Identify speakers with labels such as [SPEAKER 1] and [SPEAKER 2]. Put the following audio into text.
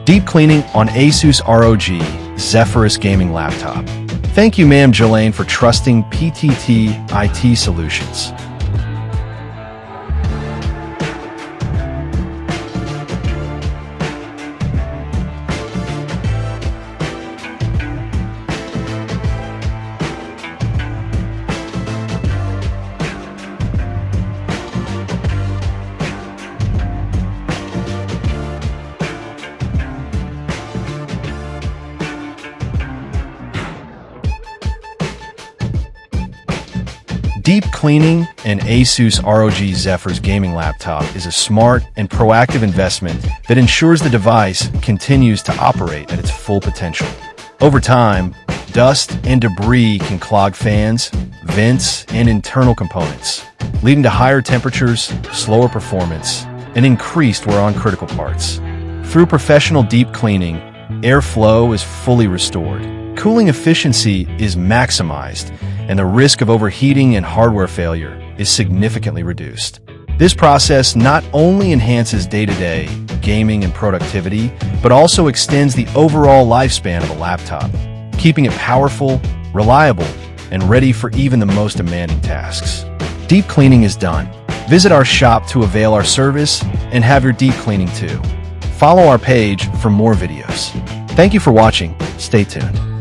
[SPEAKER 1] Deep cleaning on Asus ROG Zephyrus gaming laptop. Thank you, Ma'am Jelaine, for trusting PTT IT Solutions. Deep cleaning an Asus ROG Zephyrus gaming laptop is a smart and proactive investment that ensures the device continues to operate at its full potential. Over time, dust and debris can clog fans, vents, and internal components, leading to higher temperatures, slower performance, and increased wear on critical parts. Through professional deep cleaning, airflow is fully restored, cooling efficiency is maximized, and the risk of overheating and hardware failure is significantly reduced. This process not only enhances day-to-day gaming and productivity, but also extends the overall lifespan of a laptop, keeping it powerful, reliable, and ready for even the most demanding tasks. Deep cleaning is done. Visit our shop to avail our service and have your deep cleaning too. Follow our page for more videos. Thank you for watching. Stay tuned.